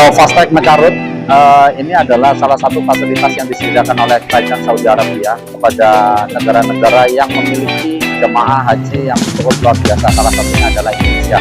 Fast Track Mekarut ini adalah salah satu fasilitas yang disediakan oleh Kerajaan Saudi Arabia kepada negara-negara yang memiliki jemaah haji yang cukup luar biasa. Salah satunya adalah Indonesia.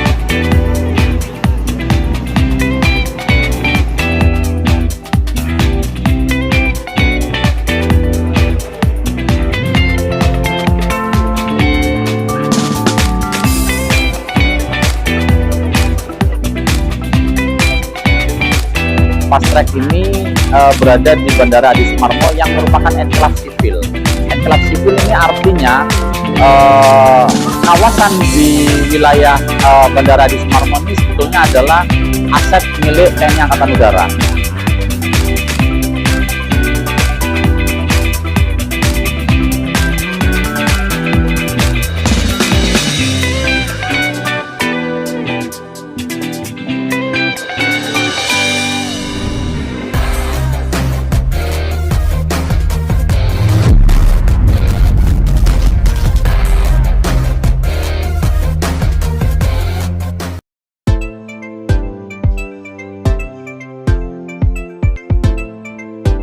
Fast Track ini berada di Bandara Adi Sumarmo yang merupakan enklave sipil. Enklave sipil ini artinya kawasan di wilayah Bandara Adi Sumarmo ini sebetulnya adalah aset milik TNI Angkatan Udara.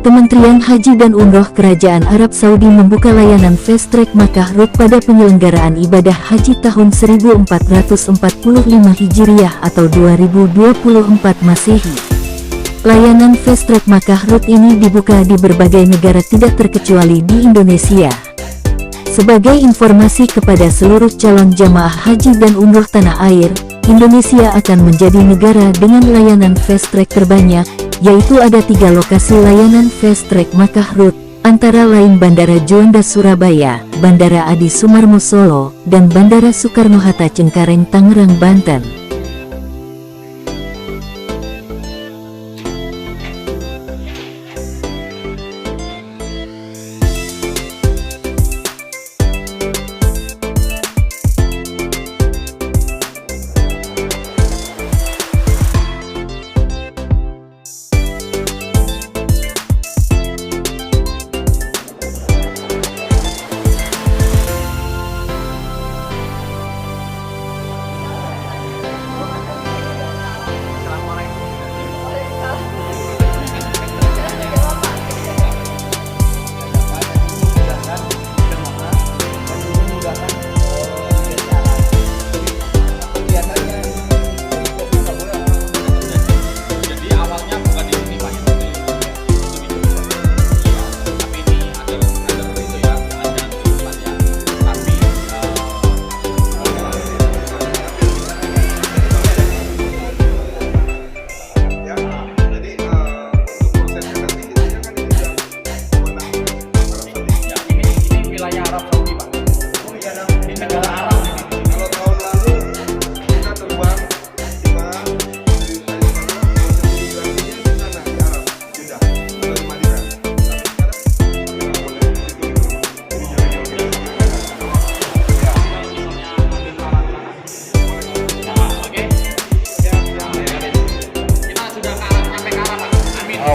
Kementerian Haji dan Umroh Kerajaan Arab Saudi membuka layanan Fast Track Makkah Route pada penyelenggaraan ibadah haji tahun 1445 Hijriah atau 2024 Masehi. Layanan Fast Track Makkah Route ini dibuka di berbagai negara tidak terkecuali di Indonesia. Sebagai informasi kepada seluruh calon jamaah haji dan umroh tanah air, Indonesia akan menjadi negara dengan layanan Fast Track terbanyak, yaitu ada 3 lokasi layanan Fast Track Makkah Route, antara lain Bandara Juanda Surabaya, Bandara Adi Sumarmo Solo, dan Bandara Soekarno-Hatta Cengkareng Tangerang Banten.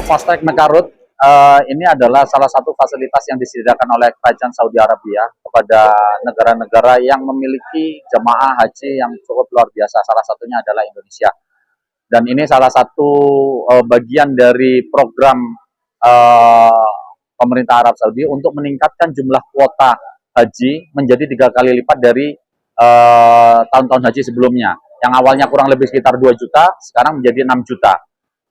Fast Track Mekarut ini adalah salah satu fasilitas yang disediakan oleh Kerajaan Saudi Arabia kepada negara-negara yang memiliki jemaah haji yang cukup luar biasa. Salah satunya adalah Indonesia. Dan ini salah satu bagian dari program pemerintah Arab Saudi untuk meningkatkan jumlah kuota haji menjadi 3 kali lipat dari tahun-tahun haji sebelumnya. Yang awalnya kurang lebih sekitar 2 juta, sekarang menjadi 6 juta.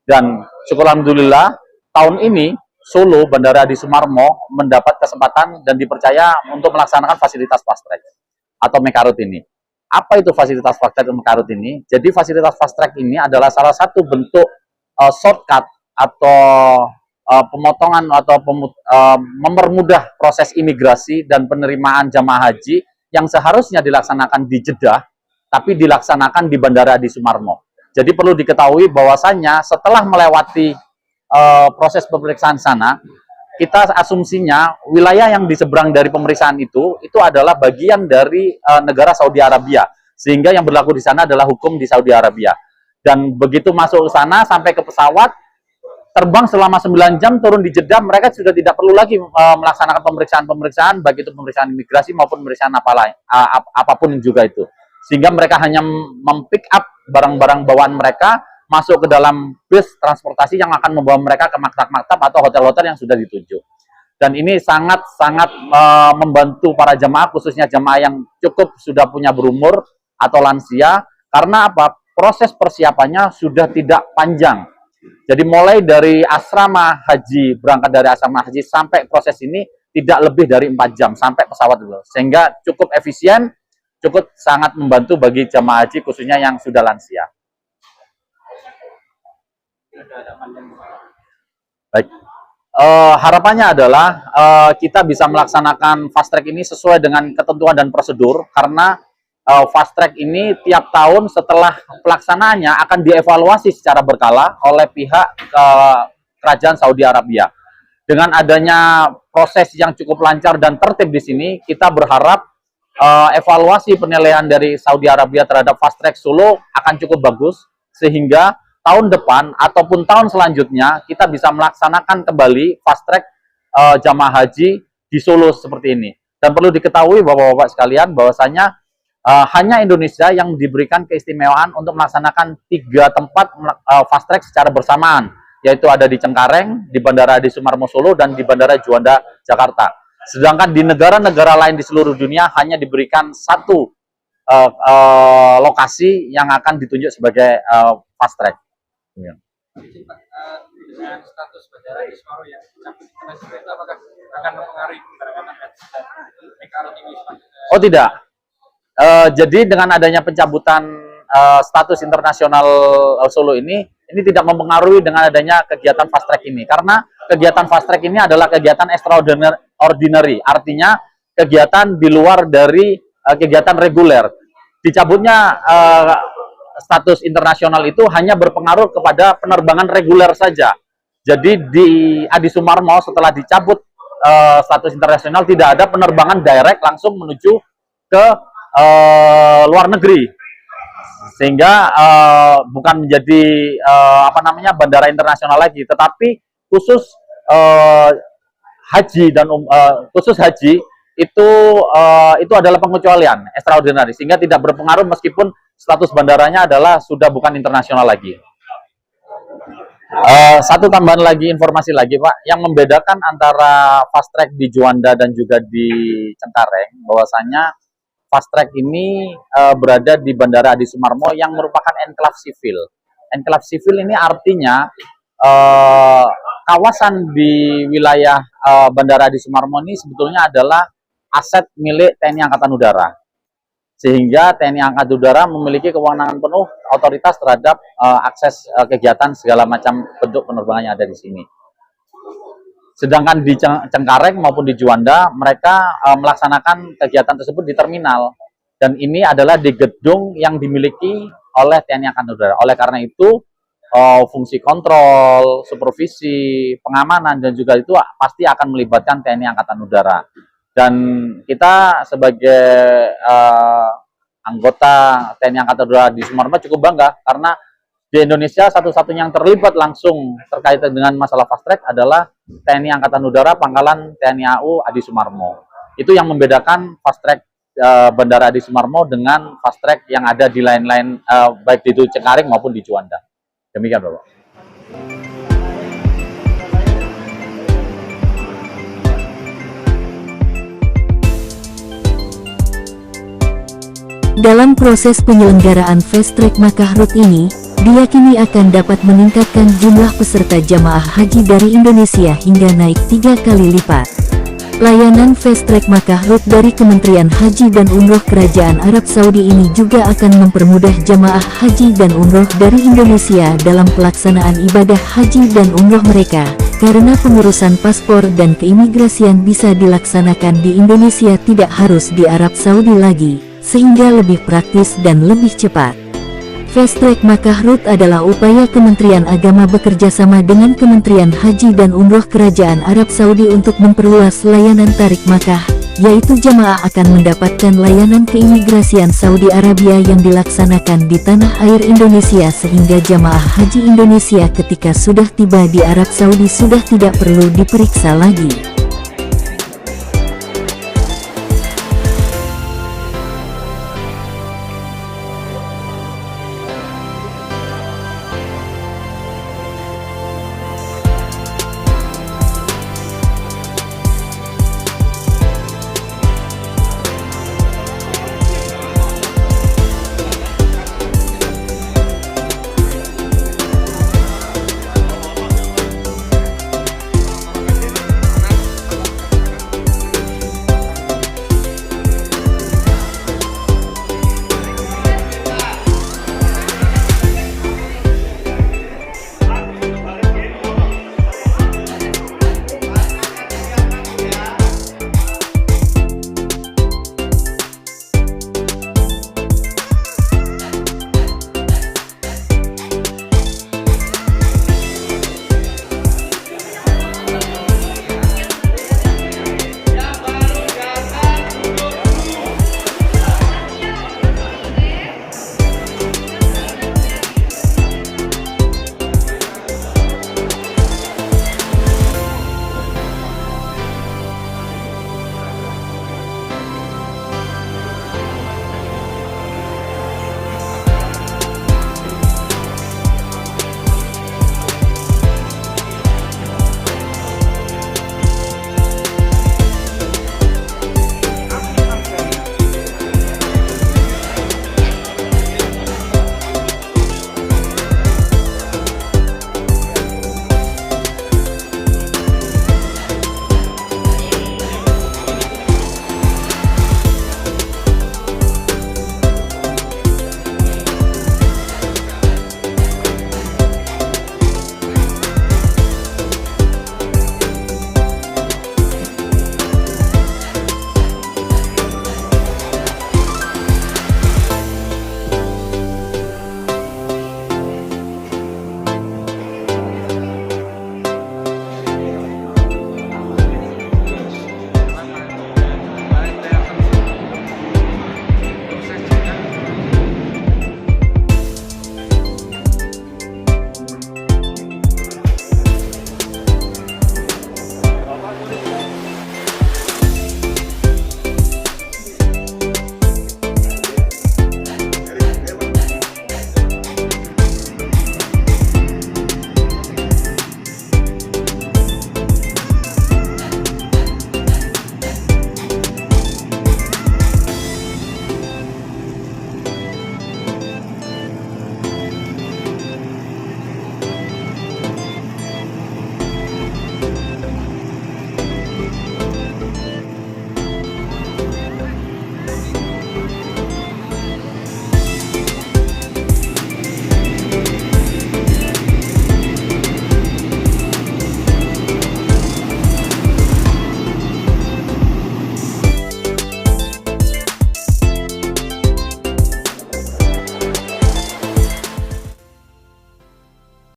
Dan syukur alhamdulillah tahun ini Solo Bandara Adi Sumarmo mendapat kesempatan dan dipercaya untuk melaksanakan fasilitas Fast Track atau Mekarut ini. Apa itu fasilitas Fast Track Mekarut ini? Jadi fasilitas Fast Track ini adalah salah satu bentuk shortcut atau pemotongan atau mempermudah proses imigrasi dan penerimaan jamaah haji yang seharusnya dilaksanakan di Jeddah, tapi dilaksanakan di Bandara Adi Sumarmo. Jadi perlu diketahui bahwasannya setelah melewati proses pemeriksaan sana, kita asumsinya wilayah yang di seberang dari pemeriksaan itu adalah bagian dari negara Saudi Arabia, sehingga yang berlaku di sana adalah hukum di Saudi Arabia. Dan begitu masuk ke sana sampai ke pesawat, terbang selama 9 jam, turun di Jeddah, mereka sudah tidak perlu lagi melaksanakan pemeriksaan-pemeriksaan, baik itu pemeriksaan imigrasi maupun pemeriksaan apapun juga itu. Sehingga mereka hanya mem-pick up barang-barang bawaan mereka masuk ke dalam bus transportasi yang akan membawa mereka ke maktab-maktab atau hotel-hotel yang sudah dituju. Dan ini sangat-sangat membantu para jamaah, khususnya jamaah yang cukup sudah punya berumur atau lansia, karena apa? Proses persiapannya sudah tidak panjang. Jadi mulai dari asrama haji, berangkat dari asrama haji sampai proses ini tidak lebih dari 4 jam sampai pesawat dulu. Sehingga cukup efisien, cukup sangat membantu bagi jamaah haji khususnya yang sudah lansia. Baik, harapannya adalah kita bisa melaksanakan fast track ini sesuai dengan ketentuan dan prosedur, karena fast track ini tiap tahun setelah pelaksanaannya akan dievaluasi secara berkala oleh pihak Kerajaan Saudi Arabia. Dengan adanya proses yang cukup lancar dan tertib di sini, kita berharap evaluasi penilaian dari Saudi Arabia terhadap fast track Solo akan cukup bagus, sehingga tahun depan ataupun tahun selanjutnya kita bisa melaksanakan kembali fast track jamaah haji di Solo seperti ini. Dan perlu diketahui Bapak-bapak sekalian bahwasanya hanya Indonesia yang diberikan keistimewaan untuk melaksanakan 3 tempat fast track secara bersamaan, yaitu ada di Cengkareng, di Bandara Adi Sumarmo Solo, dan di Bandara Juanda Jakarta. Sedangkan di negara-negara lain di seluruh dunia hanya diberikan 1 lokasi yang akan ditunjuk sebagai fast track. Ya. Dengan status bandara di Semarang yang internasional itu apakah akan mempengaruhi penerbangan PKRU ini? Oh tidak. Jadi dengan adanya pencabutan status internasional Solo ini tidak mempengaruhi dengan adanya kegiatan fast track ini, karena kegiatan fast track ini adalah kegiatan extraordinary, artinya kegiatan di luar dari kegiatan reguler. Dicabutnya status internasional itu hanya berpengaruh kepada penerbangan reguler saja. Jadi di Adi Sumarmo setelah dicabut status internasional tidak ada penerbangan direct langsung menuju ke luar negeri, sehingga bukan menjadi bandara internasional lagi, tetapi khusus haji dan khusus haji itu adalah pengecualian extraordinary, sehingga tidak berpengaruh meskipun status bandaranya adalah sudah bukan internasional lagi. Satu tambahan lagi, informasi lagi Pak, yang membedakan antara fast track di Juanda dan juga di Cengkareng, bahwasanya fast track ini berada di Bandara Adi Sumarmo yang merupakan enklave sivil. Enklave sivil ini artinya kawasan di wilayah Bandara Adi Sumarmo ini sebetulnya adalah aset milik TNI Angkatan Udara, sehingga TNI Angkatan Udara memiliki kewenangan penuh otoritas terhadap akses kegiatan segala macam bentuk penerbangan yang ada di sini. Sedangkan di Cengkareng maupun di Juanda, mereka melaksanakan kegiatan tersebut di terminal, dan ini adalah di gedung yang dimiliki oleh TNI Angkatan Udara. Oleh karena itu fungsi kontrol, supervisi, pengamanan, dan juga itu pasti akan melibatkan TNI Angkatan Udara. Dan kita sebagai anggota TNI Angkatan Udara di Sumarmo cukup bangga, karena di Indonesia satu-satunya yang terlibat langsung terkait dengan masalah fast track adalah TNI Angkatan Udara Pangkalan TNI AU Adi Sumarmo. Itu yang membedakan fast track Bandara Adi Sumarmo dengan fast track yang ada di lain-lain, baik di Cengkareng maupun di Juanda. Demikian Bapak. Dalam proses penyelenggaraan Fast Track Makkah Route ini, diyakini akan dapat meningkatkan jumlah peserta jamaah haji dari Indonesia hingga naik 3 kali lipat. Layanan Fast Track Makkah Route dari Kementerian Haji dan Umroh Kerajaan Arab Saudi ini juga akan mempermudah jamaah haji dan umroh dari Indonesia dalam pelaksanaan ibadah haji dan umroh mereka, karena pengurusan paspor dan keimigrasian bisa dilaksanakan di Indonesia, tidak harus di Arab Saudi lagi, sehingga lebih praktis dan lebih cepat. Fast Track Makkah Route adalah upaya Kementerian Agama bekerjasama dengan Kementerian Haji dan Umroh Kerajaan Arab Saudi untuk memperluas layanan tarik Makkah, yaitu jamaah akan mendapatkan layanan keimigrasian Saudi Arabia yang dilaksanakan di tanah air Indonesia, sehingga jamaah haji Indonesia ketika sudah tiba di Arab Saudi sudah tidak perlu diperiksa lagi.